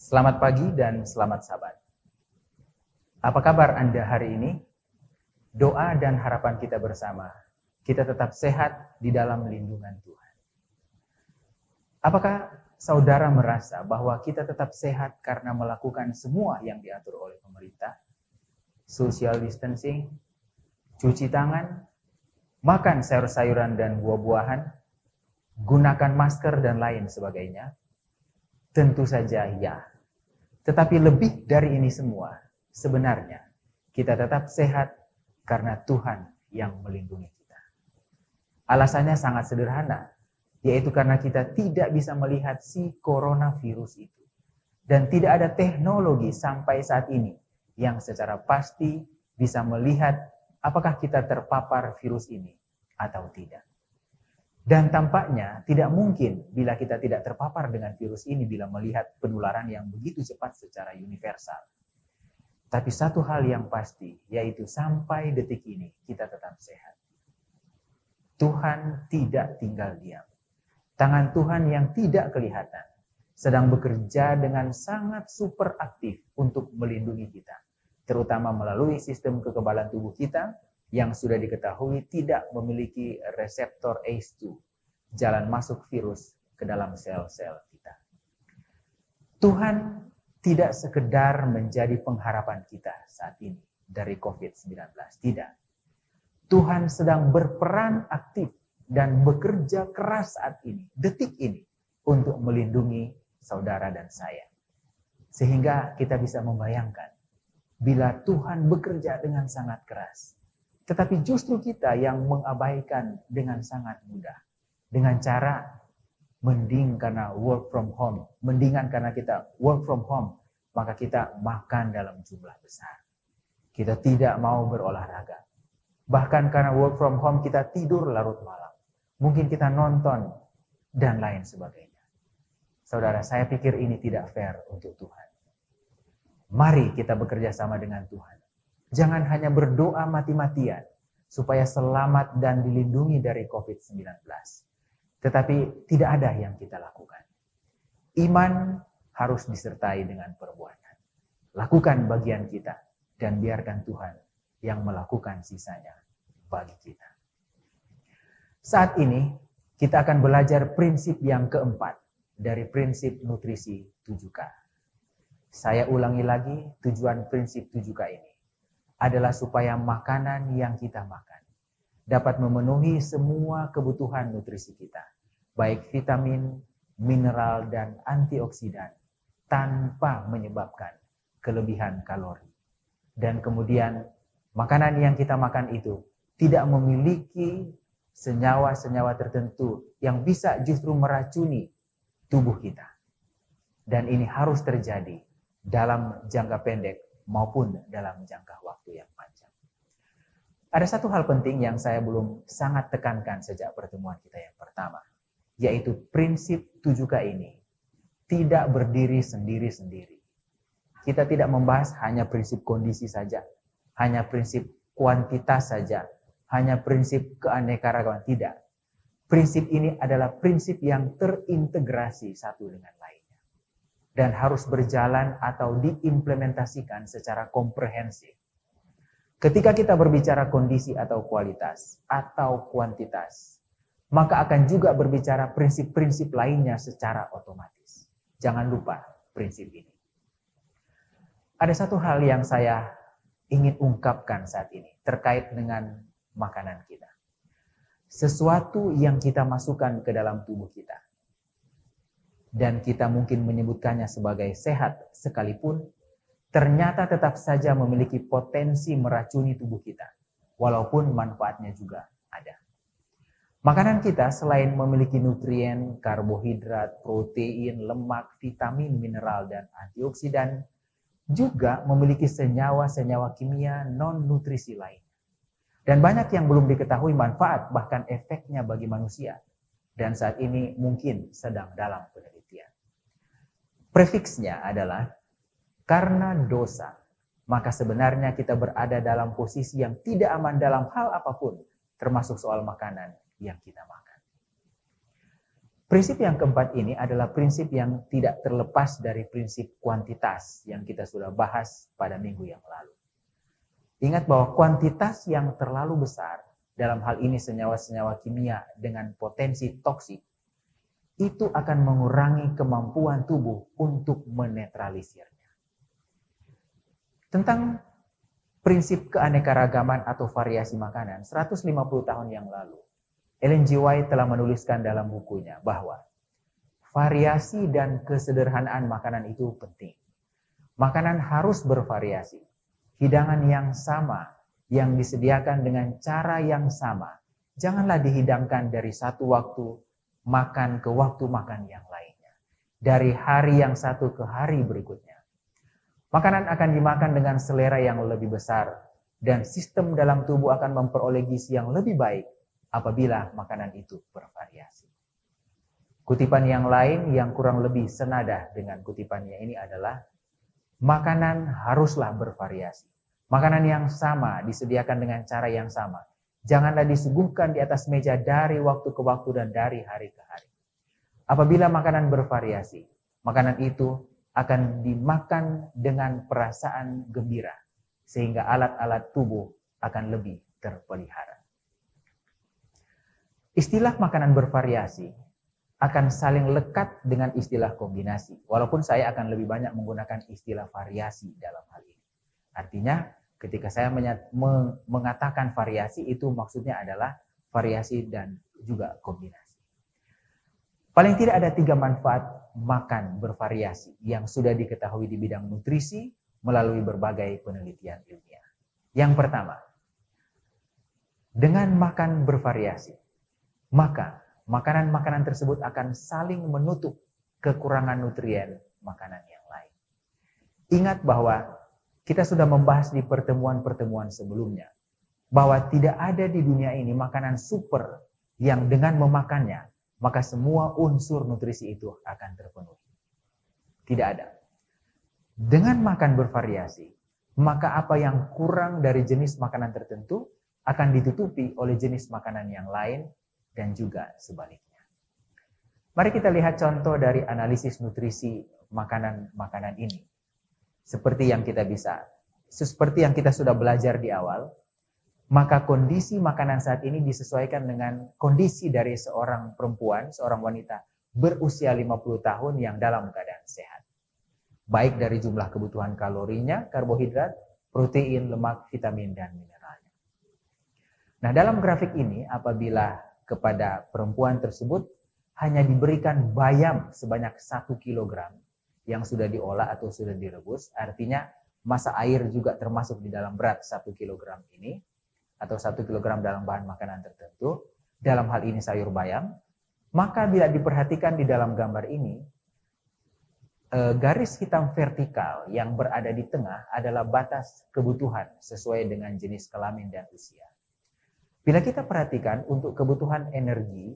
Selamat pagi dan selamat Sabat. Apa kabar Anda hari ini? Doa dan harapan kita bersama, kita tetap sehat di dalam lindungan Tuhan. Apakah saudara merasa bahwa kita tetap sehat karena melakukan semua yang diatur oleh pemerintah? Social distancing, cuci tangan, makan sayur-sayuran dan buah-buahan, gunakan masker dan lain sebagainya? Tentu saja ya. Tetapi lebih dari ini semua, sebenarnya kita tetap sehat karena Tuhan yang melindungi kita. Alasannya sangat sederhana, yaitu karena kita tidak bisa melihat si coronavirus itu. Dan tidak ada teknologi sampai saat ini yang secara pasti bisa melihat apakah kita terpapar virus ini atau tidak. Dan tampaknya tidak mungkin bila kita tidak terpapar dengan virus ini bila melihat penularan yang begitu cepat secara universal. Tapi satu hal yang pasti, yaitu sampai detik ini kita tetap sehat. Tuhan tidak tinggal diam. Tangan Tuhan yang tidak kelihatan sedang bekerja dengan sangat super aktif untuk melindungi kita. Terutama melalui sistem kekebalan tubuh kita yang sudah diketahui tidak memiliki reseptor ACE2, jalan masuk virus ke dalam sel-sel kita. Tuhan tidak sekedar menjadi pengharapan kita saat ini dari COVID-19, tidak. Tuhan sedang berperan aktif dan bekerja keras saat ini, detik ini, untuk melindungi saudara dan saya. Sehingga kita bisa membayangkan, bila Tuhan bekerja dengan sangat keras, tetapi justru kita yang mengabaikan dengan sangat mudah. Dengan cara mending karena work from home. Mendingan karena kita work from home, maka kita makan dalam jumlah besar. Kita tidak mau berolahraga. Bahkan karena work from home kita tidur larut malam. Mungkin kita nonton dan lain sebagainya. Saudara, saya pikir ini tidak fair untuk Tuhan. Mari kita bekerja sama dengan Tuhan. Jangan hanya berdoa mati-matian supaya selamat dan dilindungi dari COVID-19. Tetapi tidak ada yang kita lakukan. Iman harus disertai dengan perbuatan. Lakukan bagian kita dan biarkan Tuhan yang melakukan sisanya bagi kita. Saat ini kita akan belajar prinsip yang keempat dari prinsip nutrisi 7K. Saya ulangi lagi, tujuan prinsip 7K ini adalah supaya makanan yang kita makan dapat memenuhi semua kebutuhan nutrisi kita, baik vitamin, mineral, dan antioksidan, tanpa menyebabkan kelebihan kalori. Dan kemudian makanan yang kita makan itu tidak memiliki senyawa-senyawa tertentu yang bisa justru meracuni tubuh kita. Dan ini harus terjadi dalam jangka pendek maupun dalam jangka waktu yang panjang. Ada satu hal penting yang saya belum sangat tekankan sejak pertemuan kita yang pertama, yaitu prinsip 7K ini tidak berdiri sendiri-sendiri. Kita tidak membahas hanya prinsip kondisi saja, hanya prinsip kuantitas saja, hanya prinsip keanekaragaman, tidak. Prinsip ini adalah prinsip yang terintegrasi satu dengan lainnya dan harus berjalan atau diimplementasikan secara komprehensif. Ketika kita berbicara kondisi atau kualitas atau kuantitas, maka akan juga berbicara prinsip-prinsip lainnya secara otomatis. Jangan lupa prinsip ini. Ada satu hal yang saya ingin ungkapkan saat ini terkait dengan makanan kita. Sesuatu yang kita masukkan ke dalam tubuh kita, dan kita mungkin menyebutkannya sebagai sehat sekalipun, ternyata tetap saja memiliki potensi meracuni tubuh kita, walaupun manfaatnya juga ada. Makanan kita selain memiliki nutrien, karbohidrat, protein, lemak, vitamin, mineral, dan antioksidan, juga memiliki senyawa-senyawa kimia non-nutrisi lain. Dan banyak yang belum diketahui manfaat, bahkan efeknya bagi manusia. Dan saat ini mungkin sedang dalam penelitian. Prefiksnya adalah, karena dosa, maka sebenarnya kita berada dalam posisi yang tidak aman dalam hal apapun, termasuk soal makanan yang kita makan. Prinsip yang keempat ini adalah prinsip yang tidak terlepas dari prinsip kuantitas yang kita sudah bahas pada minggu yang lalu. Ingat bahwa kuantitas yang terlalu besar, dalam hal ini senyawa-senyawa kimia dengan potensi toksik, itu akan mengurangi kemampuan tubuh untuk menetralisirnya. Tentang prinsip keanekaragaman atau variasi makanan, 150 tahun yang lalu, Ellen G. White telah menuliskan dalam bukunya bahwa variasi dan kesederhanaan makanan itu penting. Makanan harus bervariasi. Hidangan yang sama, yang disediakan dengan cara yang sama, janganlah dihidangkan dari satu waktu makan ke waktu makan yang lainnya. Dari hari yang satu ke hari berikutnya. Makanan akan dimakan dengan selera yang lebih besar dan sistem dalam tubuh akan memperoleh gizi yang lebih baik apabila makanan itu bervariasi. Kutipan yang lain yang kurang lebih senada dengan kutipannya ini adalah makanan haruslah bervariasi. Makanan yang sama disediakan dengan cara yang sama. Janganlah disuguhkan di atas meja dari waktu ke waktu dan dari hari ke hari. Apabila makanan bervariasi, makanan itu akan dimakan dengan perasaan gembira, sehingga alat-alat tubuh akan lebih terpelihara. Istilah makanan bervariasi akan saling lekat dengan istilah kombinasi, walaupun saya akan lebih banyak menggunakan istilah variasi dalam hal ini. Artinya, ketika saya mengatakan variasi, itu maksudnya adalah variasi dan juga kombinasi. Paling tidak ada 3 manfaat makan bervariasi yang sudah diketahui di bidang nutrisi melalui berbagai penelitian ilmiah. Yang pertama, dengan makan bervariasi, maka makanan-makanan tersebut akan saling menutup kekurangan nutrien makanan yang lain. Ingat bahwa kita sudah membahas di pertemuan-pertemuan sebelumnya bahwa tidak ada di dunia ini makanan super yang dengan memakannya maka semua unsur nutrisi itu akan terpenuhi. Tidak ada. Dengan makan bervariasi, maka apa yang kurang dari jenis makanan tertentu akan ditutupi oleh jenis makanan yang lain dan juga sebaliknya. Mari kita lihat contoh dari analisis nutrisi makanan-makanan ini. Seperti yang kita sudah belajar di awal, maka kondisi makanan saat ini disesuaikan dengan kondisi dari seorang perempuan, seorang wanita berusia 50 tahun yang dalam keadaan sehat. Baik dari jumlah kebutuhan kalorinya, karbohidrat, protein, lemak, vitamin, dan mineralnya. Nah, dalam grafik ini apabila kepada perempuan tersebut hanya diberikan bayam sebanyak 1 kg yang sudah diolah atau sudah direbus, artinya massa air juga termasuk di dalam berat 1 kg ini, atau 1 kg dalam bahan makanan tertentu, dalam hal ini sayur bayam, maka bila diperhatikan di dalam gambar ini, garis hitam vertikal yang berada di tengah adalah batas kebutuhan sesuai dengan jenis kelamin dan usia. Bila kita perhatikan untuk kebutuhan energi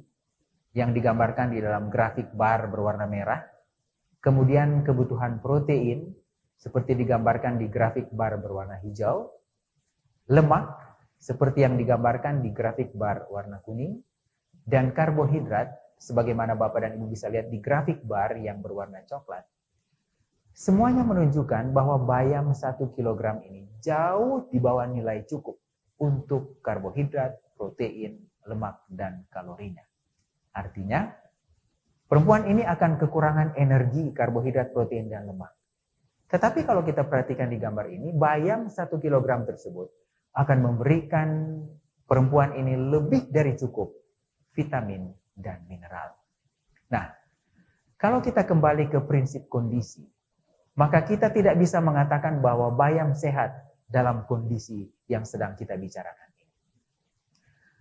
yang digambarkan di dalam grafik bar berwarna merah, kemudian kebutuhan protein seperti digambarkan di grafik bar berwarna hijau, lemak seperti yang digambarkan di grafik bar warna kuning, dan karbohidrat sebagaimana Bapak dan Ibu bisa lihat di grafik bar yang berwarna coklat. Semuanya menunjukkan bahwa bayam 1 kg ini jauh di bawah nilai cukup untuk karbohidrat, protein, lemak, dan kalorinya. Artinya, perempuan ini akan kekurangan energi, karbohidrat, protein, dan lemak. Tetapi kalau kita perhatikan di gambar ini, bayam 1 kg tersebut akan memberikan perempuan ini lebih dari cukup vitamin dan mineral. Nah, kalau kita kembali ke prinsip kondisi, maka kita tidak bisa mengatakan bahwa bayam sehat dalam kondisi yang sedang kita bicarakan ini.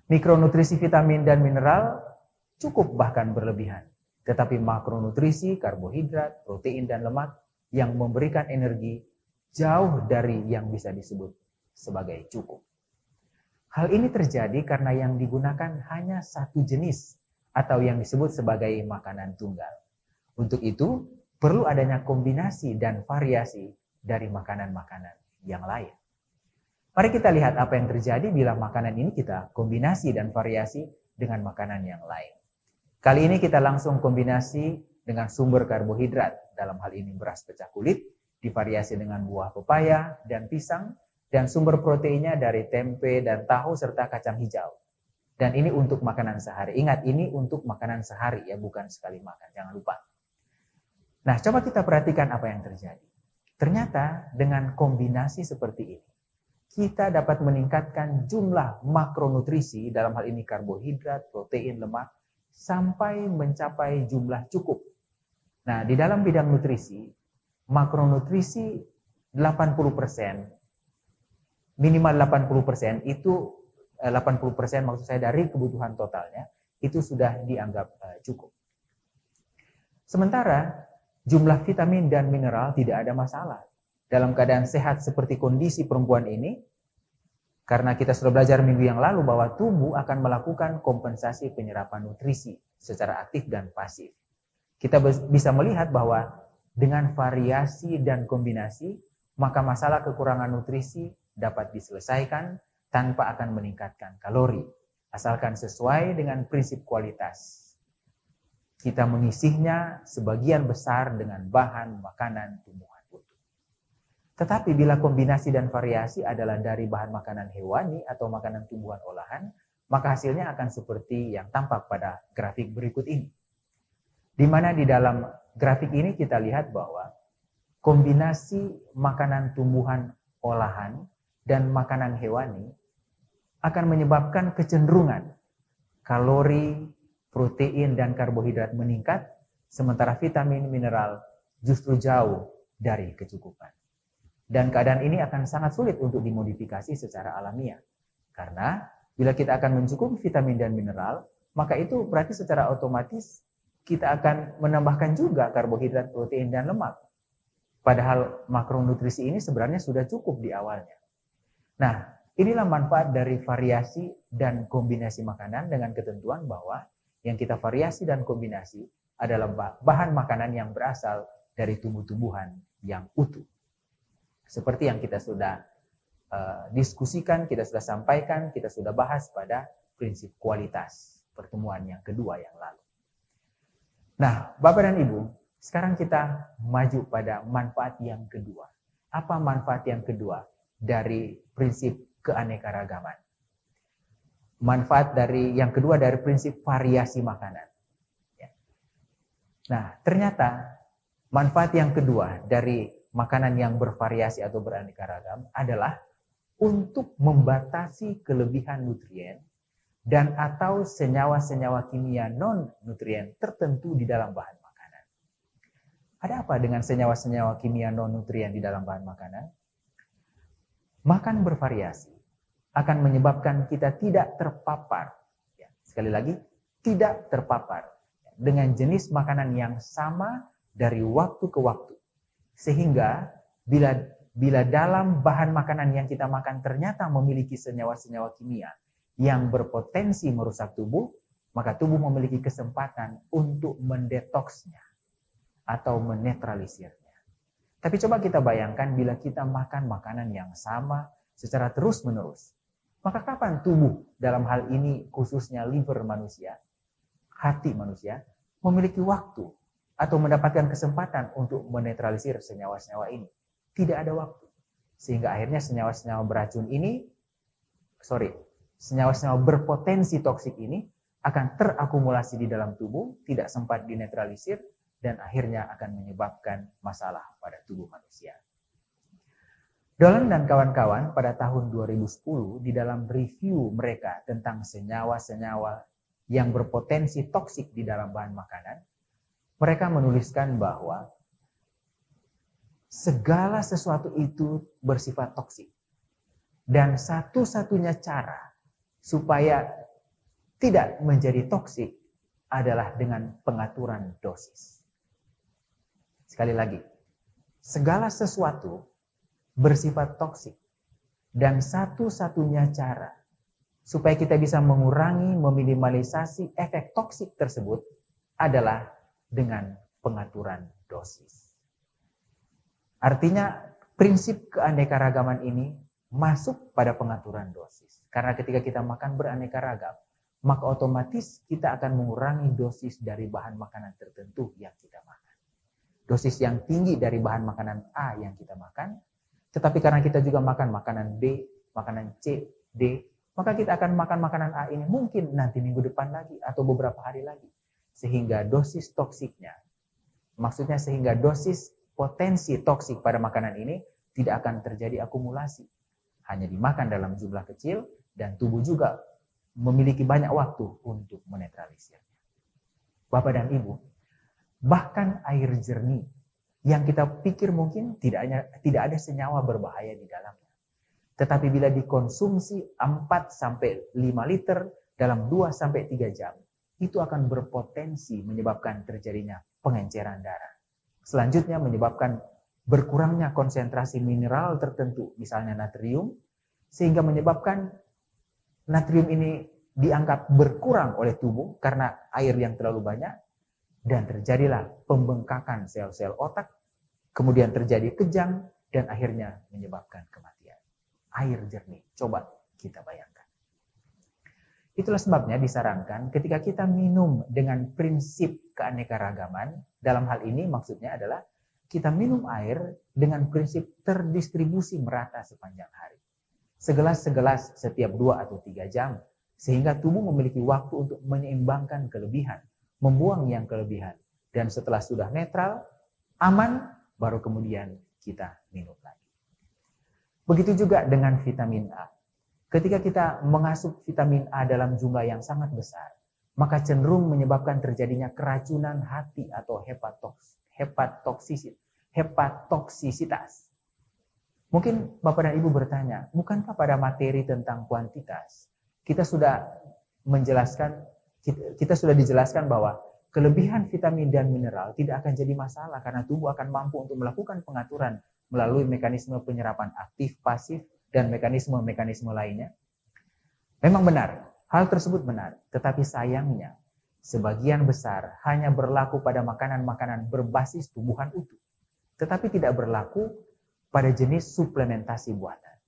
Mikronutrisi vitamin dan mineral cukup bahkan berlebihan. Tetapi makronutrisi, karbohidrat, protein, dan lemak yang memberikan energi jauh dari yang bisa disebut sebagai cukup. Hal ini terjadi karena yang digunakan hanya satu jenis atau yang disebut sebagai makanan tunggal. Untuk itu, perlu adanya kombinasi dan variasi dari makanan-makanan yang lain. Mari kita lihat apa yang terjadi bila makanan ini kita kombinasi dan variasi dengan makanan yang lain. Kali ini kita langsung kombinasi dengan sumber karbohidrat, dalam hal ini beras pecah kulit, divariasi dengan buah pepaya dan pisang, dan sumber proteinnya dari tempe dan tahu serta kacang hijau. Dan ini untuk makanan sehari. Ingat, ini untuk makanan sehari ya, bukan sekali makan, jangan lupa. Nah, coba kita perhatikan apa yang terjadi. Ternyata dengan kombinasi seperti ini, kita dapat meningkatkan jumlah makronutrisi, dalam hal ini karbohidrat, protein, lemak, sampai mencapai jumlah cukup. Nah, di dalam bidang nutrisi, makronutrisi 80%, minimal 80% itu 80% maksud saya dari kebutuhan totalnya, itu sudah dianggap cukup. Sementara jumlah vitamin dan mineral tidak ada masalah. Dalam keadaan sehat seperti kondisi perempuan ini, karena kita sudah belajar minggu yang lalu bahwa tubuh akan melakukan kompensasi penyerapan nutrisi secara aktif dan pasif. Kita bisa melihat bahwa dengan variasi dan kombinasi, maka masalah kekurangan nutrisi dapat diselesaikan tanpa akan meningkatkan kalori, asalkan sesuai dengan prinsip kualitas. Kita mengisinya sebagian besar dengan bahan makanan tumbuhan utuh. Tetapi bila kombinasi dan variasi adalah dari bahan makanan hewani atau makanan tumbuhan olahan, maka hasilnya akan seperti yang tampak pada grafik berikut ini. Di mana di dalam grafik ini kita lihat bahwa kombinasi makanan tumbuhan olahan dan makanan hewani akan menyebabkan kecenderungan kalori, protein, dan karbohidrat meningkat, sementara vitamin, mineral justru jauh dari kecukupan. Dan keadaan ini akan sangat sulit untuk dimodifikasi secara alamiah. Karena bila kita akan mencukupi vitamin dan mineral, maka itu berarti secara otomatis kita akan menambahkan juga karbohidrat, protein, dan lemak. Padahal makronutrisi ini sebenarnya sudah cukup di awalnya. Nah, inilah manfaat dari variasi dan kombinasi makanan dengan ketentuan bahwa yang kita variasi dan kombinasi adalah bahan makanan yang berasal dari tumbuh-tumbuhan yang utuh. Seperti yang kita sudah diskusikan, kita sudah sampaikan, kita sudah bahas pada prinsip kualitas pertemuan yang kedua yang lalu. Nah, Bapak dan Ibu, sekarang kita maju pada manfaat yang kedua. Apa manfaat yang kedua dari prinsip keanekaragaman? Manfaat dari yang kedua dari prinsip variasi makanan. Nah, ternyata manfaat yang kedua dari makanan yang bervariasi atau beraneka ragam adalah untuk membatasi kelebihan nutrien dan atau senyawa-senyawa kimia non-nutrien tertentu di dalam bahan makanan. Ada apa dengan senyawa-senyawa kimia non-nutrien di dalam bahan makanan? Makan bervariasi akan menyebabkan kita tidak terpapar, sekali lagi, tidak terpapar dengan jenis makanan yang sama dari waktu ke waktu. Sehingga bila dalam bahan makanan yang kita makan ternyata memiliki senyawa-senyawa kimia yang berpotensi merusak tubuh, maka tubuh memiliki kesempatan untuk mendetoksnya atau menetralisirnya. Tapi coba kita bayangkan bila kita makan makanan yang sama secara terus-menerus, maka kapan tubuh dalam hal ini khususnya liver manusia, hati manusia, memiliki waktu atau mendapatkan kesempatan untuk menetralisir senyawa-senyawa ini? Tidak ada waktu. Sehingga akhirnya senyawa-senyawa beracun ini, senyawa-senyawa berpotensi toksik ini akan terakumulasi di dalam tubuh, tidak sempat dinetralisir, dan akhirnya akan menyebabkan masalah pada tubuh manusia. Dolan dan kawan-kawan pada tahun 2010 di dalam review mereka tentang senyawa-senyawa yang berpotensi toksik di dalam bahan makanan, mereka menuliskan bahwa segala sesuatu itu bersifat toksik. Dan satu-satunya cara supaya tidak menjadi toksik adalah dengan pengaturan dosis. Sekali lagi, segala sesuatu bersifat toksik. Dan satu-satunya cara supaya kita bisa mengurangi, meminimalisasi efek toksik tersebut adalah dengan pengaturan dosis. Artinya prinsip keanekaragaman ini masuk pada pengaturan dosis. Karena ketika kita makan beraneka ragam, maka otomatis kita akan mengurangi dosis dari bahan makanan tertentu yang kita makan. Dosis yang tinggi dari bahan makanan A yang kita makan, tetapi karena kita juga makan makanan B, makanan C, D, maka kita akan makan makanan A ini mungkin nanti minggu depan lagi atau beberapa hari lagi. Sehingga dosis toksiknya, maksudnya sehingga dosis potensi toksik pada makanan ini tidak akan terjadi akumulasi. Hanya dimakan dalam jumlah kecil dan tubuh juga memiliki banyak waktu untuk menetralisirnya. Bapak dan Ibu, bahkan air jernih yang kita pikir mungkin tidak ada senyawa berbahaya di dalamnya. Tetapi bila dikonsumsi 4-5 liter dalam 2-3 jam, itu akan berpotensi menyebabkan terjadinya pengenceran darah. Selanjutnya menyebabkan berkurangnya konsentrasi mineral tertentu, misalnya natrium, sehingga menyebabkan natrium ini dianggap berkurang oleh tubuh karena air yang terlalu banyak, dan terjadilah pembengkakan sel-sel otak, kemudian terjadi kejang, dan akhirnya menyebabkan kematian. Air jernih, coba kita bayangkan. Itulah sebabnya disarankan ketika kita minum dengan prinsip keanekaragaman, dalam hal ini maksudnya adalah kita minum air dengan prinsip terdistribusi merata sepanjang hari. Segelas-segelas setiap 2 atau 3 jam, sehingga tubuh memiliki waktu untuk menyeimbangkan kelebihan, membuang yang kelebihan, dan setelah sudah netral, aman, baru kemudian kita minum lagi. Begitu juga dengan vitamin A. Ketika kita mengasup vitamin A dalam jumlah yang sangat besar, maka cenderung menyebabkan terjadinya keracunan hati atau hepatoksisitas. Mungkin Bapak dan Ibu bertanya, bukankah pada materi tentang kuantitas kita sudah dijelaskan bahwa kelebihan vitamin dan mineral tidak akan jadi masalah karena tubuh akan mampu untuk melakukan pengaturan melalui mekanisme penyerapan aktif, pasif, dan mekanisme-mekanisme lainnya? Memang benar, hal tersebut benar, tetapi sayangnya sebagian besar hanya berlaku pada makanan-makanan berbasis tumbuhan utuh, tetapi tidak berlaku pada jenis suplementasi buatan.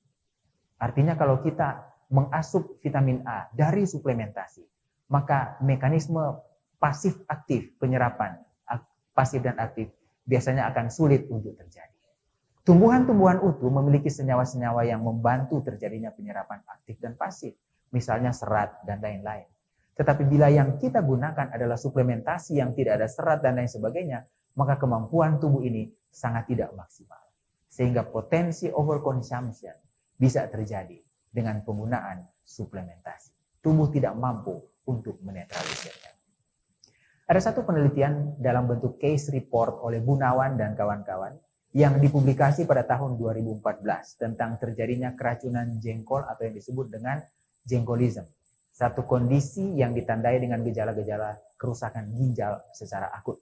Artinya kalau kita mengasup vitamin A dari suplementasi, maka mekanisme pasif aktif, penyerapan pasif dan aktif biasanya akan sulit untuk terjadi. Tumbuhan-tumbuhan utuh memiliki senyawa-senyawa yang membantu terjadinya penyerapan aktif dan pasif, misalnya serat dan lain-lain. Tetapi bila yang kita gunakan adalah suplementasi yang tidak ada serat dan lain sebagainya, maka kemampuan tubuh ini sangat tidak maksimal. Sehingga potensi overconsumption bisa terjadi dengan penggunaan suplementasi. Tubuh tidak mampu untuk menetralisirnya. Ada satu penelitian dalam bentuk case report oleh Gunawan dan kawan-kawan yang dipublikasi pada tahun 2014 tentang terjadinya keracunan jengkol atau yang disebut dengan jengkolism. Satu kondisi yang ditandai dengan gejala-gejala kerusakan ginjal secara akut.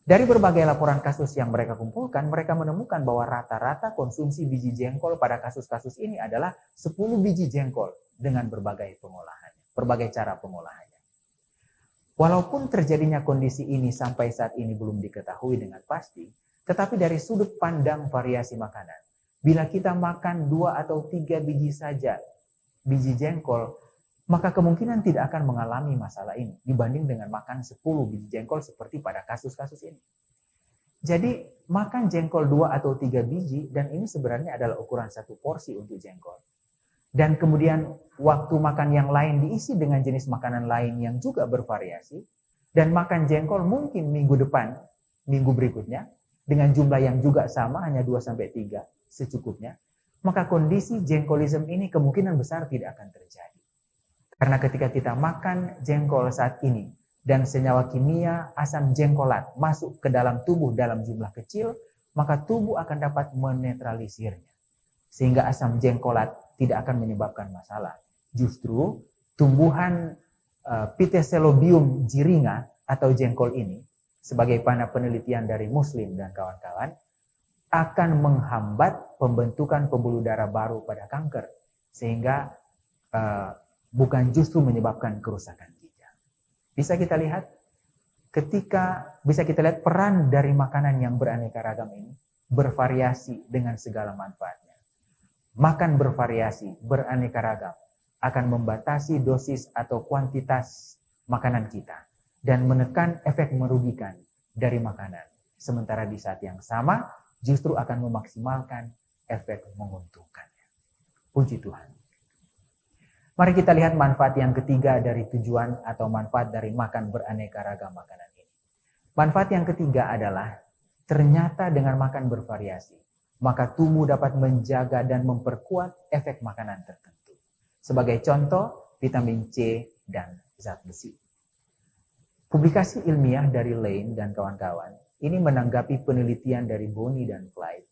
Dari berbagai laporan kasus yang mereka kumpulkan, mereka menemukan bahwa rata-rata konsumsi biji jengkol pada kasus-kasus ini adalah 10 biji jengkol dengan berbagai cara pengolahannya. Walaupun terjadinya kondisi ini sampai saat ini belum diketahui dengan pasti, tetapi dari sudut pandang variasi makanan, bila kita makan 2 atau 3 biji saja biji jengkol, maka kemungkinan tidak akan mengalami masalah ini dibanding dengan makan 10 biji jengkol seperti pada kasus-kasus ini. Jadi makan jengkol 2 atau 3 biji, dan ini sebenarnya adalah ukuran 1 porsi untuk jengkol. Dan kemudian waktu makan yang lain diisi dengan jenis makanan lain yang juga bervariasi, dan makan jengkol mungkin minggu depan, minggu berikutnya, dengan jumlah yang juga sama, hanya 2-3 secukupnya, maka kondisi jengkolism ini kemungkinan besar tidak akan terjadi. Karena ketika kita makan jengkol saat ini dan senyawa kimia asam jengkolat masuk ke dalam tubuh dalam jumlah kecil, maka tubuh akan dapat menetralisirnya. Sehingga asam jengkolat tidak akan menyebabkan masalah. Justru tumbuhan Pithecellobium jiringa atau jengkol ini, sebagai panah penelitian dari Muslim dan kawan-kawan, akan menghambat pembentukan pembuluh darah baru pada kanker. Sehingga bukan justru menyebabkan kerusakan ginjal. Bisa kita lihat peran dari makanan yang beraneka ragam ini bervariasi dengan segala manfaatnya. Makan bervariasi, beraneka ragam, akan membatasi dosis atau kuantitas makanan kita dan menekan efek merugikan dari makanan. Sementara di saat yang sama justru akan memaksimalkan efek menguntungkannya. Puji Tuhan. Mari kita lihat manfaat yang ketiga dari tujuan atau manfaat dari makan beraneka ragam makanan ini. Manfaat yang ketiga adalah ternyata dengan makan bervariasi, maka tubuh dapat menjaga dan memperkuat efek makanan tertentu. Sebagai contoh, vitamin C dan zat besi. Publikasi ilmiah dari Lane dan kawan-kawan ini menanggapi penelitian dari Boni dan Clyde.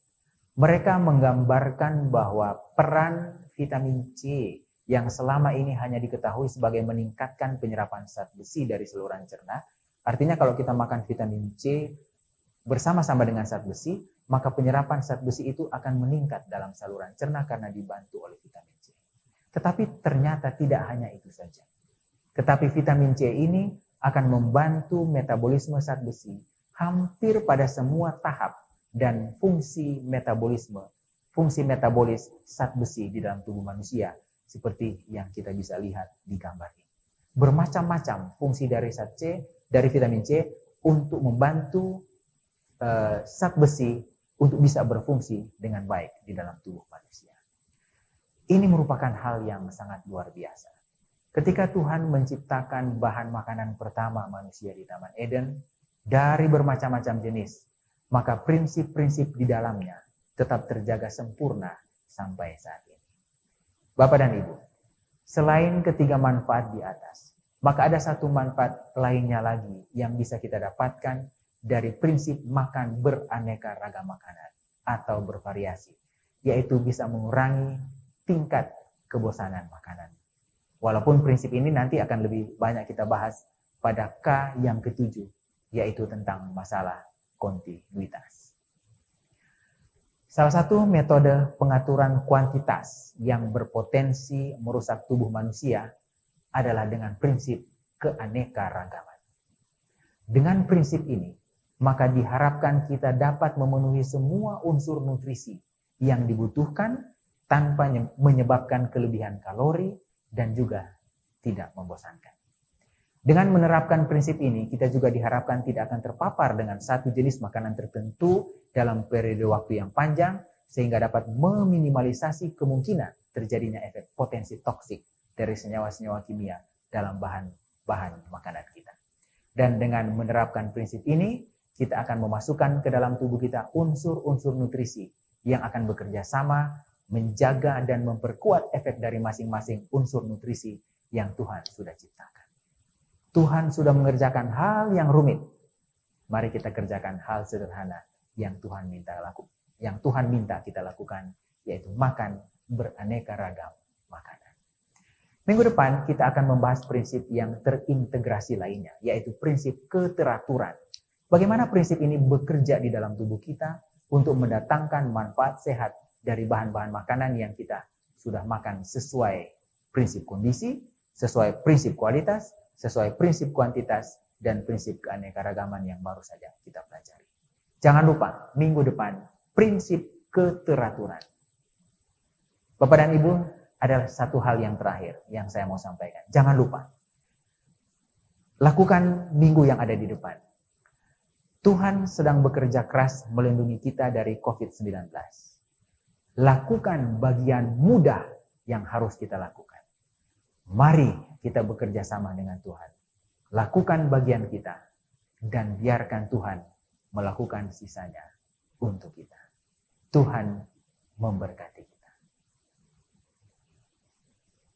Mereka menggambarkan bahwa peran vitamin C yang selama ini hanya diketahui sebagai meningkatkan penyerapan zat besi dari saluran cerna. Artinya kalau kita makan vitamin C bersama-sama dengan zat besi, maka penyerapan zat besi itu akan meningkat dalam saluran cerna karena dibantu oleh vitamin C. Tetapi ternyata tidak hanya itu saja. Tetapi vitamin C ini akan membantu metabolisme zat besi hampir pada semua tahap dan fungsi metabolis zat besi di dalam tubuh manusia seperti yang kita bisa lihat di gambar ini. Bermacam-macam fungsi dari vitamin C untuk membantu zat besi untuk bisa berfungsi dengan baik di dalam tubuh manusia. Ini merupakan hal yang sangat luar biasa. Ketika Tuhan menciptakan bahan makanan pertama manusia di Taman Eden dari bermacam-macam jenis, maka prinsip-prinsip di dalamnya tetap terjaga sempurna sampai saat ini. Bapak dan Ibu, selain ketiga manfaat di atas, maka ada satu manfaat lainnya lagi yang bisa kita dapatkan dari prinsip makan beraneka ragam makanan atau bervariasi, yaitu bisa mengurangi tingkat kebosanan makanan. Walaupun prinsip ini nanti akan lebih banyak kita bahas pada K yang ketujuh, yaitu tentang masalah kontinuitas. Salah satu metode pengaturan kuantitas yang berpotensi merusak tubuh manusia adalah dengan prinsip keanekaragaman. Dengan prinsip ini, maka diharapkan kita dapat memenuhi semua unsur nutrisi yang dibutuhkan tanpa menyebabkan kelebihan kalori dan juga tidak membosankan. Dengan menerapkan prinsip ini, kita juga diharapkan tidak akan terpapar dengan satu jenis makanan tertentu dalam periode waktu yang panjang, sehingga dapat meminimalisasi kemungkinan terjadinya efek potensi toksik dari senyawa-senyawa kimia dalam bahan-bahan makanan kita. Dan dengan menerapkan prinsip ini, kita akan memasukkan ke dalam tubuh kita unsur-unsur nutrisi yang akan bekerja sama menjaga dan memperkuat efek dari masing-masing unsur nutrisi yang Tuhan sudah ciptakan. Tuhan sudah mengerjakan hal yang rumit. Mari kita kerjakan hal sederhana yang Tuhan minta kita lakukan, yaitu makan beraneka ragam makanan. Minggu depan kita akan membahas prinsip yang terintegrasi lainnya, yaitu prinsip keteraturan. Bagaimana prinsip ini bekerja di dalam tubuh kita untuk mendatangkan manfaat sehat dari bahan-bahan makanan yang kita sudah makan sesuai prinsip kondisi, sesuai prinsip kualitas, sesuai prinsip kuantitas, dan prinsip keanekaragaman yang baru saja kita pelajari. Jangan lupa, minggu depan, prinsip keteraturan. Bapak dan Ibu, adalah satu hal yang terakhir yang saya mau sampaikan. Jangan lupa, lakukan minggu yang ada di depan. Tuhan sedang bekerja keras melindungi kita dari COVID-19. Lakukan bagian mudah yang harus kita lakukan. Mari kita bekerja sama dengan Tuhan. Lakukan bagian kita dan biarkan Tuhan melakukan sisanya untuk kita. Tuhan memberkati.